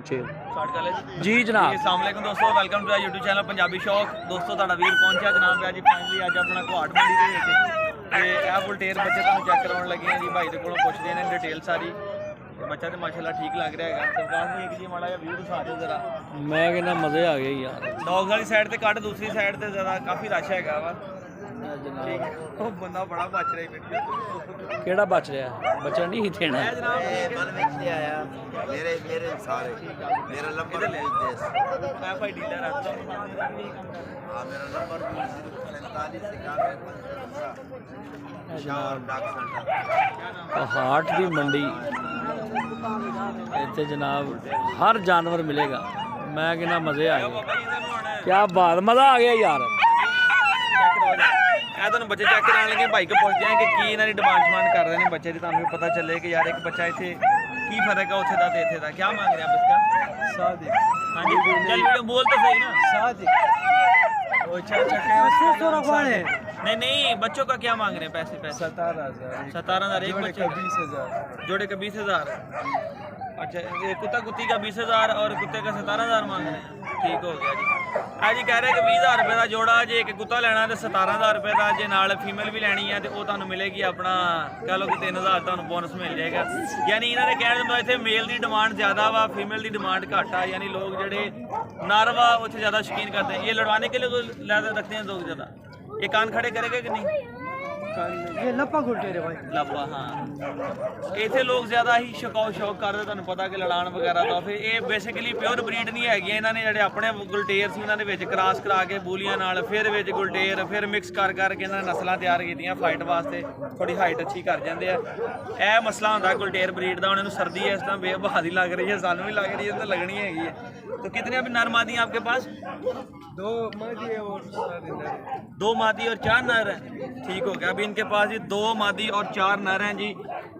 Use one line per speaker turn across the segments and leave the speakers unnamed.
जी जनाब।
अस्सलाम वालेकुम दोस्तों, welcome to YouTube channel Punjabi Shauq. दोस्तों तुहाडा वीर पहुंचा जनाब अज फाइनली अज अपना घाट मंडी दे विच ते आ बुलटेर बच्चे तुहानूं चैक कराउण लगे हैं जी। भाई दे कोलों पुछदे ने डिटेल सारी। बच्चा तो माशाल्लाह ठीक लग रहा है। सरकार ने एक जी माड़ा जिहा व्यू दिखा दिओ जरा।
मैं कहना मजे आ गए यार।
डॉग वाली साइड ते कट, दूसरी साइड ते ज़रा काफ़ी रश हैगा वा। ठीक है, वो बंदा बड़ा बच रहा है वीडियो।
केड़ा बच रहा है? बच्चा नहीं देना
है जनाब।
मन में ले आया मेरे मेरे सारे मेरा नंबर भेज दे।
मैं भाई डीलर है।
हाँ मेरा नंबर 45 शावर डाक सेंटर
हाट की मंडी इतने जनाब हर जानवर मिलेगा। मैं कहना मजे आ गए। क्या बात, मजा आ गया यार।
मैं तुहानूं बच्चे चेक कराने लगे, भाई को पुछदे हैं कि की इन्हां दी डिमांड शमांड कर रहे हैं बच्चे दी, तुहानूं भी पता चले कि यार एक बच्चा इत्थे की फर्क है उत्थे दा ते इत्थे दा। क्या मांग रहे हैं आप इसका?
सादिक।
हाँ जी, चल वीडियो बोल तो सही ना।
सादिक वो चाचा
नहीं नहीं, बच्चों का क्या मांग रहे हैं पैसे?
17,000
17,000 एक बच्चे का।
20,000
जोड़े का 20,000। अच्छा, ये कुत्ता कुत्ती का 20,000 और कुत्ते का 17,000 मांग रहे हैं। ठीक हो गया जी। आज जी कह रहे हैं कि 20,000 रुपये का जोड़ा, जे एक कुत्ता लेना तो 17,000 रुपये का, जे नाल फीमेल भी लैनी है तो वो तुहानूं मिलेगी अपना कह लो कि 3,000 तुहानूं बोनस मिल जाएगा। यानी इन्होंने कहने का मतलब इत्थे मेल की डिमांड ज़्यादा वा, फीमेल की डिमांड घट आ। यानी लोग जोड़े नर वा उत्थे ज़्यादा शौकीन करते हैं। ये लड़वाने के लिए रखते हैं लोग ज़्यादा। ये कान खड़े करेगा कि नहीं?
ये लपा गुलटेरे भाई
लापा हाँ, इतने लोग ज़्यादा ही शौक करते, तुहानूं पता कि लड़ान वगैरह का। फिर ये बेसिकली प्योर ब्रीड नहीं हैगी। इन्होंने जोड़े अपने गुलटेर से इन्होंने क्रॉस करा के बूलियां नाल फिर गुलटेर फिर मिक्स कर करके इन्होंने नस्लां तैयार कीतियां फाइट वास्ते। थोड़ी हाइट अच्छी कर जाते हैं। यह मसला होंदा गुलटेर ब्रीड का। उन्होंने सर्दी है इस टाइम बेबहा दी लग रही है, सानू भी लग रही है, तो लगनी हैगी है। तो कितने अभी नर मादी आपके पास?
2 मादी और
2 मादी और 4 नर हैं। ठीक हो गया। अभी इनके पास ये 2 मादी और 4 नर हैं जी।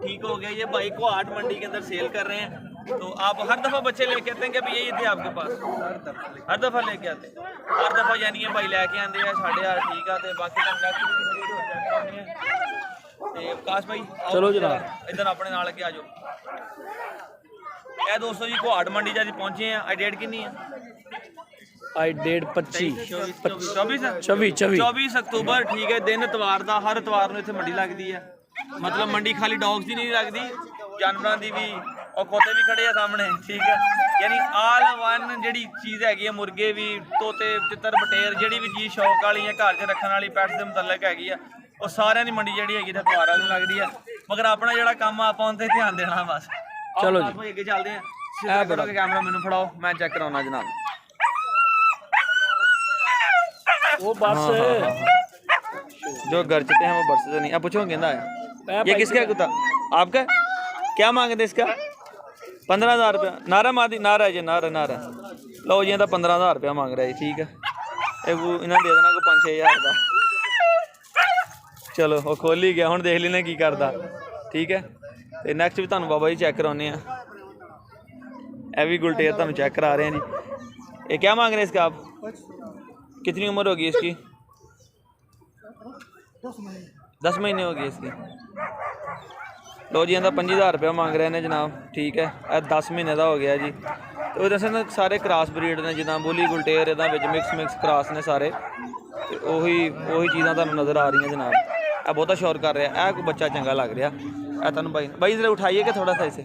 ठीक हो गया। ये भाई को हाट मंडी के अंदर सेल कर रहे हैं। तो आप हर दफ़ा बच्चे लेके आते हैं कि अभी यही थे आपके पास? हर दफ़ा लेके आते हैं। हर दफ़ा यानी ये भाई लैके आते हैं 8,500। ठीक है। तो बाकी काश भाई
चलो जनाब
इधर अपने नाल के आ जाओ। ਇਹ ਦੋਸਤੋ ਜੀ ਘਾਟ ਮੰਡੀ ਜਾ ਪਹੁੰਚੇ ਆ। ਅੱਜ ਡੇਟ ਕਿੰਨੀ ਹੈ?
आज डेट 25
24 अक्तूबर। ठीक है, दिन इतवार का। हर इतवार ਨੂੰ ਇੱਥੇ ਮੰਡੀ ਲੱਗਦੀ ਹੈ। मतलब मंडी खाली डॉग्स की नहीं लगती, जानवरों की भी। और खोते भी खड़े हैं सामने। ठीक है, यानी आल वन जी चीज़ हैगी है। मुर्गे भी, तोते, तितर, बटेर, जी भी चीज़ शौक वाली है घर च रखने वाली पैट्स के मुतलक हैगी है, वो सारिਆਂ ਦੀ मंडी जी हैगी इतवार ਨੂੰ लगती है। मगर अपना जो काम आप ध्यान देना बस।
चलो जी
अगे चलते हैं। कैमरा मैनू फड़ाओ, मैं चेक कराना जनाब।
वो बस
जो घर चते हैं वो बरसते नहीं। अब पूछो कहना है ये किसका है कुत्ता? आपका? क्या मांगते इसका? 15,000 रुपया। नारा मादी नारा है जी, नारा नारा। लो जी, तो 15,000 रुपया मांग रहा है। ठीक है, इन्हें दे देना को 5-6 हज़ार का। चलो वो खोल ही गया, हूँ देख लेना की करता। ठीक है, तो नैक्सट भी तुहानूं बाबा जी चेक कराने हैं। यह भी गुलटेर तुहानूं चेक करा रहे हैं जी। ये क्या मांग रहे हैं इसका आप? कितनी उम्र होगी इसकी? 10 महीने हो गए इसकी। लो जी, इनका 25,000 रुपया मांग रहे हैं जनाब। ठीक है, 10 महीने का हो गया जी। तो दस सारे क्रॉस ब्रीड ने, जिदा बोली गुलटेर ये मिक्स क्रॉस ने सारे। तो वही चीज़ां तुहानूं नज़र आ रही हैं जनाब। यह बहुता शौर कर रहा है। यह कोई बच्चा चंगा लग रहा है। तुहानूं भाई इधर उठाइए कि थोड़ा सा इसे।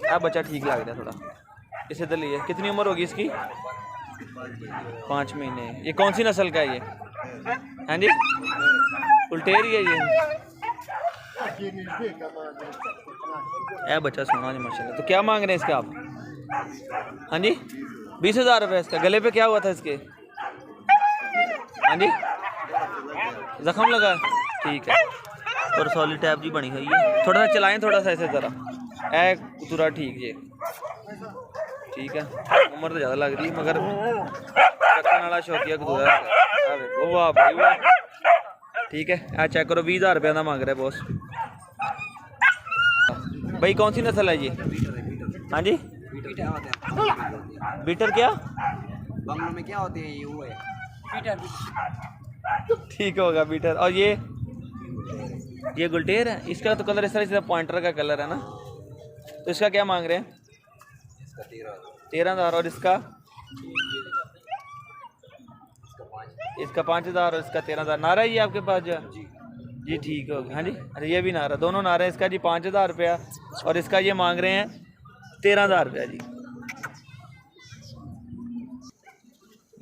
यह बच्चा ठीक लग रहा है थोड़ा, इसे तो लिए। कितनी उम्र होगी इसकी? 5 महीने। ये कौन सी नस्ल का है ये? हाँ जी, गुलटेर ही है ये। बच्चा सोना जी माशाल्लाह। तो क्या मांग रहे हैं इसके आप? हाँ जी, 20,000 रुपये इसका। गले पे क्या हुआ था इसके? हाँ जी, जख्म लगा है। ठीक है, और सॉलिड टैप जी बनी हुई है। थोड़ा सा चलाएं, थोड़ा सा ऐसे ज़रा। पूरा ठीक जी। ठीक है, उम्र तो ज़्यादा लग रही है मगर रखने वाला शौकिया कतूरा है। वाह भाई वाह। ठीक है, चेक करो। 20,000 रुपये का मांग रहा है बॉस। भाई कौन सी नस्ल है जी? हाँ जी, बीटर। क्या
बंगलों में क्या होते हैं? ये वो है बीटर।
ठीक होगा बीटर। और ये गुलटेर है। इसका तो कलर इस तरह से पॉइंटर का कलर है ना। तो इसका क्या मांग रहे हैं?
इसका 13,000।
13,000 और इसका 5,000 और इसका 13,000। नारा है ये आपके पास जो है? जी ठीक हो गया। हाँ जी, अरे ये भी नारा, दोनों नारे हैं। इसका जी 5,000 रुपया और इसका ये मांग रहे हैं 13,000 रुपया जी।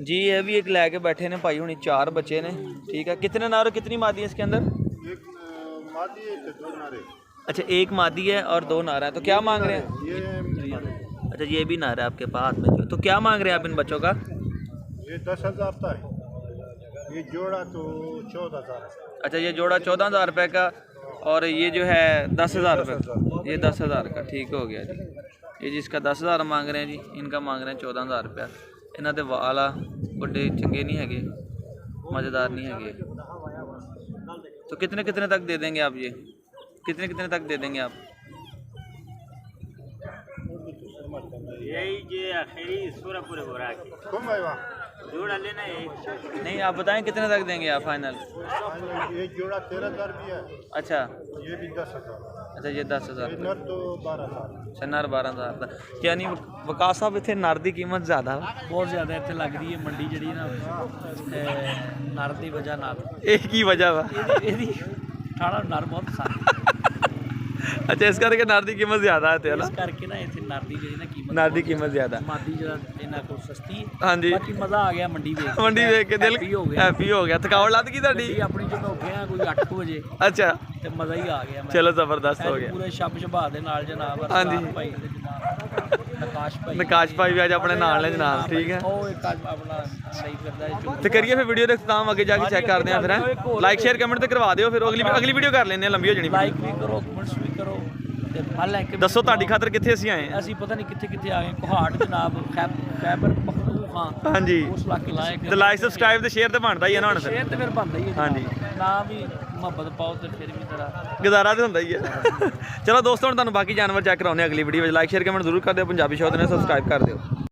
जी ये भी एक लेके बैठे ने भाई हुनी, 4 बच्चे ने। ठीक है, कितने नारे कितनी मादी है इसके अंदर?
एक मादी है तो 2 नारे।
अच्छा, एक मादी है और 2 नारा है। तो क्या मांग रहे हैं?
ये
अच्छा, ये भी नारा है आपके पास में जो, तो क्या मांग रहे हैं आप इन बच्चों का?
ये 10,000 था, ये जोड़ा तो 14,000।
अच्छा, ये जोड़ा 14,000 रुपये का और ये जो है 10,000 रुपये, ये 10,000 का। ठीक हो गया जी। ये जिसका 10,000 मांग रहे हैं जी, इनका मांग रहे हैं 14,000 रुपया। इन्हों के वाल आ बड़े चंगे नहीं है, मज़ेदार नहीं है। तो कितने कितने तक दे देंगे आप? ये कितने कितने तक दे देंगे आप?
यही जे आखिरी सूरा पूरे हो रहा है,
कम है वहाँ।
जोड़ा लेना है।
नहीं, आप बताएं कितने तक देंगे आप फाइनल?
ये जोड़ा 13,000 भी है,
अच्छा
ये भी 10,000।
अच्छा, ये 10,000
ये नर तो 12,000।
अच्छा, नर 12,000 का। यानी वकास साहब इतने नर की कीमत ज़्यादा वा?
बहुत ज़्यादा इतने लग रही है मंडी जी ना नर की वजह नाल।
एक ही वजह वा?
ਇਹਦੀ ਠਾਣਾ ਨਰ ਬਹੁਤ ਪਸੰਦ
अच्छा, इस करके नर की कीमत ज़्यादा है
ਇਸ ਕਰਕੇ ਨਾ ਇੱਥੇ ਨਰ ਦੀ ਜਿਹੜੀ ਨਾ ਕੀਮਤ
नर की कीमत ज़्यादा।
ਮਾਦੀ ਜਿਹੜਾ ਇਹਨਾਂ ਕੋਲ ਸਸਤੀ ਹੈ।
हाँ जी,
ਬਾਕੀ ਮਜ਼ਾ ਆ ਗਿਆ ਮੰਡੀ ਵੇਖ
मंडी देख के दिल
Happy ਹੋ ਗਿਆ।
हैप्पी हो गया। थकावट लग गई
ਗੱਡੀ
ਤੁਹਾਡੀ?
ਆਪਣੀ ਜਦੋਂ ਉੱਠੇ ਆ ਕੋਈ 8 ਵਜੇ
अच्छा,
ਤੇ ਮਜ਼ਾ ਹੀ ਆ ਗਿਆ।
चलो ज़बरदस्त हो गया।
ਪੂਰੇ ਸ਼ਬ ਸ਼ਬਾ ਦੇ ਨਾਲ ਜਨਾਬ
ਹਾਂਜੀ।
ਅਰਸਾਨ ਭਾਈ ਤੇ ਜਨਾਬ ਨਕਾਸ਼ ਭਾਈ
नकाश भाई भी आज अपने नाल ने जनाब। ठीक है,
ਉਹ ਇੱਕ ਅੱਜ ਆਪਣਾ ਸਹੀ ਕਰਦਾ ਹੈ
तो करिए फिर वीडियो देखते हम आगे जाके चेक करते हैं फिर हैं। लाइक शेयर कमेंट तो करवा दियो, फिर अगली वीडियो कर लेने लंबी हो जानी।
ਲਾਈਕ ਵੀ ਕਰੋ, ਕਮੈਂਟਸ ਵੀ ਕਰੋ ਤੇ ਫਲ ਲੈ ਕੇ
दसो ਤੁਹਾਡੀ खातर कितने ਅਸੀਂ ਆਏ हैं?
ਅਸੀਂ ਪਤਾ ਨਹੀਂ ਕਿੱਥੇ ਕਿੱਥੇ ਆ ਗਏ। ਕੋਹਾਟ ਜਨਾਬ ਖੈਬਰ ਪਖਤੂਨਖਵਾ
हाँ जी,
ਉਸ ਇਲਾਕੇ ਲਾਇਕ
तो लाइक सब्सक्राइब तो शेयर तो बनता ही है ना ਹੁਣ फिर।
ਸ਼ੇਰ ਤੇ ਫਿਰ ਬਣਦਾ ਹੀ ਹੈ
ਹਾਂਜੀ।
ਨਾ ਵੀ ਮੁਹੱਬਤ ਪਾਓ ਤੇ ਫਿਰ ਵੀ ਤੇਰਾ
ਗੁਜ਼ਾਰਾ ਤੇ ਹੁੰਦਾ ਹੀ ਹੈ। ਚਲੋ ਦੋਸਤੋ, ਹੁਣ ਤੁਹਾਨੂੰ ਬਾਕੀ ਜਾਨਵਰ ਚੈੱਕ ਕਰਾਉਂਦੇ ਹਾਂ ਅਗਲੀ ਵੀਡੀਓ ਵਿੱਚ। ਲਾਈਕ ਸ਼ੇਅਰ ਕਮੈਂਟ ਜ਼ਰੂਰ ਕਰ ਦਿਓ। ਪੰਜਾਬੀ ਸ਼ੋਅ ਦੇ ਨਾਲ ਸਬਸਕ੍ਰਾਈਬ ਕਰ ਦਿਓ।